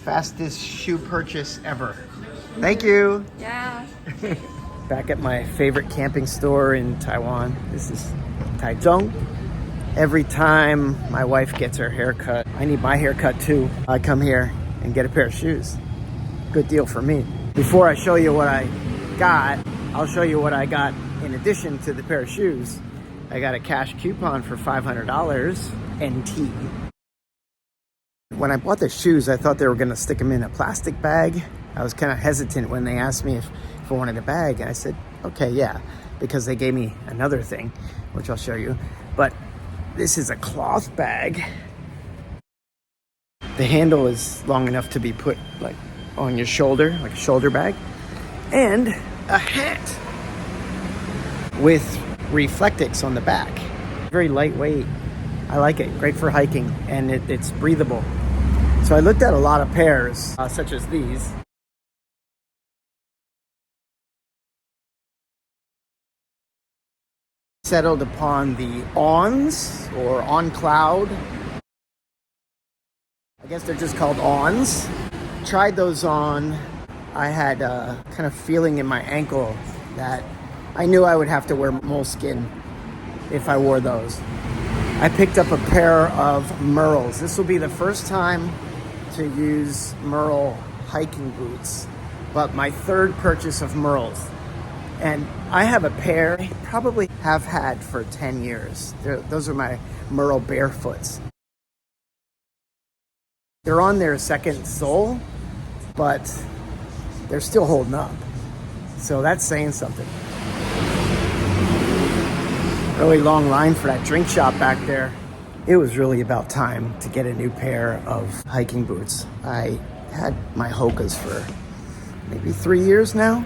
Fastest shoe purchase ever. Thank you. Yeah. Back at my favorite camping store in Taiwan. This is Taichung. Every time my wife gets her haircut, I need my haircut too. I come here and get a pair of shoes. Good deal for me. Before I show you what I got, I'll show you what I got in addition to the pair of shoes. I got a cash coupon for $500 NT. When I bought the shoes, I thought they were gonna stick them in a plastic bag. I was kind of hesitant when they asked me if I wanted a bag, and I said, okay, yeah, because they gave me another thing, which I'll show you. But this is a cloth bag. The handle is long enough to be put like on your shoulder, like a shoulder bag, and a hat with reflectix on the back. Very lightweight. I like it. Great for hiking, and it's breathable. So I looked at a lot of pairs, such as these. Settled upon the Ons, or On Cloud. I guess they're just called Ons. Tried those on. I had a kind of feeling in my ankle that I knew I would have to wear moleskin if I wore those. I picked up a pair of Merrells. This will be the first time to use Merrell hiking boots, but my third purchase of Merrells. And I have a pair I probably have had for 10 years. Those are my Merrell barefoots. They're on their second sole, but they're still holding up. So that's saying something. Really long line for that drink shop back there. It was really about time to get a new pair of hiking boots. I had my Hokas for maybe 3 years now.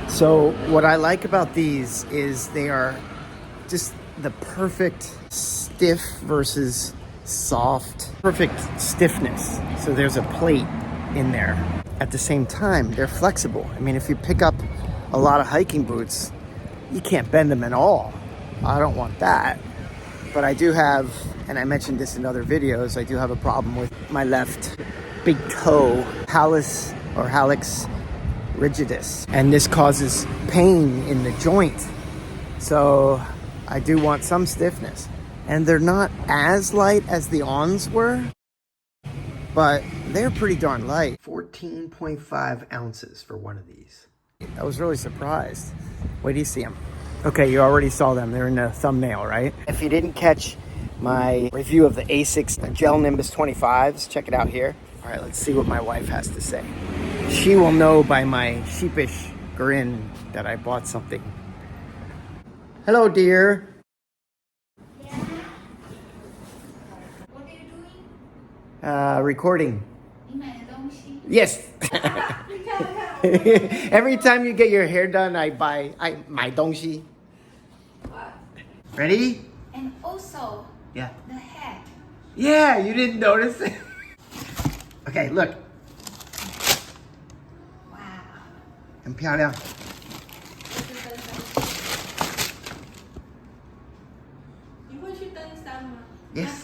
So what I like about these is they are just the perfect stiff versus soft, perfect stiffness. So there's a plate in there. At the same time, they're flexible. I mean, if you pick up a lot of hiking boots, you can't bend them at all. I don't want that. But I do have, and I mentioned this in other videos, I do have a problem with my left big toe, hallux rigidus, and this causes pain in the joint. So I do want some stiffness. And they're not as light as the Ons were, but they're pretty darn light. 14.5 ounces for one of these. I was really surprised. Wait till you see them. Okay, you already saw them. They're in the thumbnail, right? If you didn't catch my review of the Asics Gel Nimbus 25s, check it out here. All right, let's see what my wife has to say. She will know by my sheepish grin that I bought something. Hello, dear. Yeah. What are you doing? Recording. 你买的东西。 Yes. 你看看。 Every time you get your hair done, I 买东西. What? Ready? And also Yeah. the hat. Yeah, you didn't notice it. Okay, look. Wow. 很漂亮. Yes.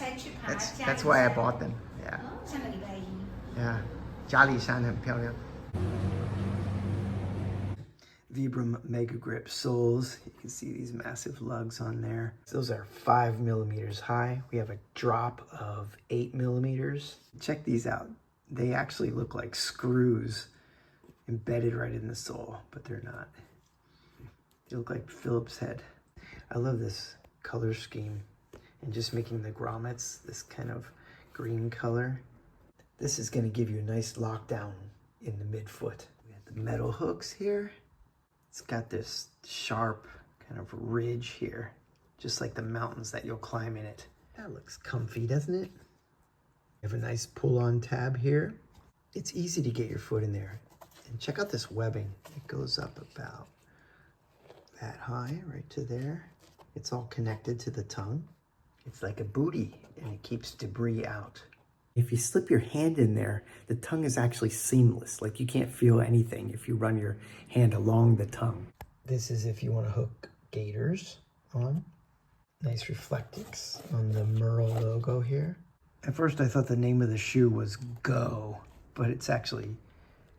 That's why I bought them. Yeah. 上个礼拜一。 Yeah. 嘉里山很漂亮. Vibram Mega Grip soles. You can see these massive lugs on there. Those are 5 millimeters high. We have a drop of 8 millimeters. Check these out. They actually look like screws embedded right in the sole, but they're not. They look like Phillips head. I love this color scheme and just making the grommets this kind of green color. This is going to give you a nice lockdown in the midfoot. We have the metal hooks here. It's got this sharp kind of ridge here, just like the mountains that you'll climb in it. That looks comfy, doesn't it? You have a nice pull-on tab here. It's easy to get your foot in there. And check out this webbing. It goes up about that high, right to there. It's all connected to the tongue. It's like a bootie, and it keeps debris out. If you slip your hand in there, the tongue is actually seamless. Like you can't feel anything if you run your hand along the tongue. This is if you want to hook gaiters on. Nice reflectix on the Merrell logo here. At first I thought the name of the shoe was Go, but it's actually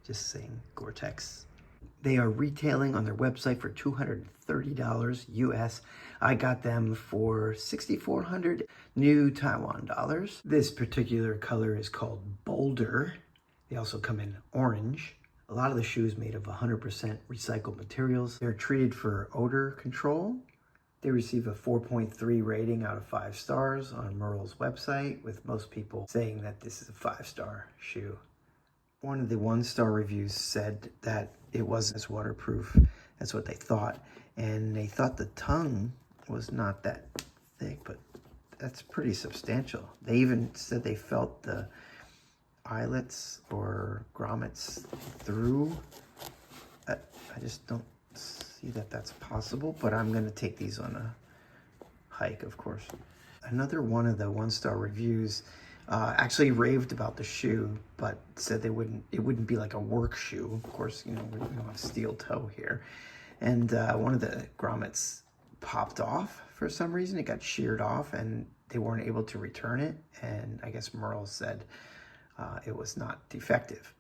just saying Gore-Tex. They are retailing on their website for $230 US. I got them for 6,400 new Taiwan dollars. This particular color is called Boulder. They also come in orange. A lot of the shoes made of 100% recycled materials. They're treated for odor control. They receive a 4.3 rating out of 5 stars on Merrell's website, with most people saying that this is a 5-star shoe. One of the 1-star reviews said that it wasn't as waterproof. That's what they thought. And they thought the tongue was not that thick, but that's pretty substantial. They even said they felt the eyelets or grommets through. I just don't see that that's possible, but I'm gonna take these on a hike, of course. Another one of the 1-star reviews actually raved about the shoe, but said it wouldn't be like a work shoe. Of course, you know, we don't have steel toe here. And one of the grommets popped off for some reason. It got sheared off and they weren't able to return it. And I guess Merrell said it was not defective.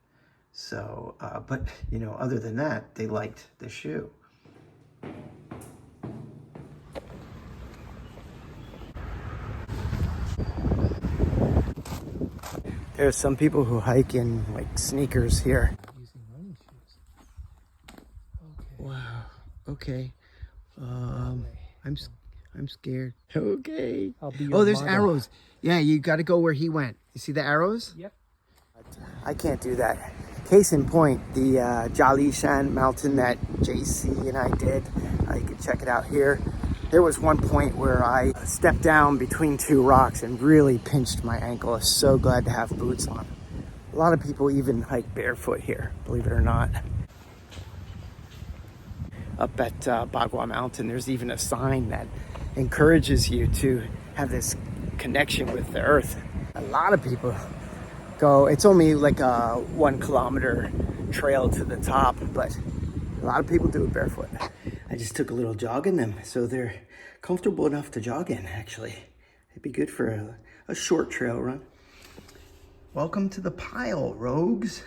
So, but you know, other than that, they liked the shoe. There's some people who hike in like sneakers here. Using running shoes. Okay. Wow. Okay. I'm scared. Okay. I'll be Oh, your there's model. arrows. Yeah, you got to go where he went. You see the arrows? Yep. I can't do that. Case in point, the Jialishan mountain that JC and I did. You can check it out here. There was one point where I stepped down between 2 rocks and really pinched my ankle. I was so glad to have boots on. A lot of people even hike barefoot here, believe it or not. Up at Bagua Mountain, there's even a sign that encourages you to have this connection with the earth. A lot of people go, it's only like a 1 kilometer trail to the top, but a lot of people do it barefoot. I just took a little jog in them, so they're comfortable enough to jog in, actually. It'd be good for a short trail run. Welcome to the pile, rogues.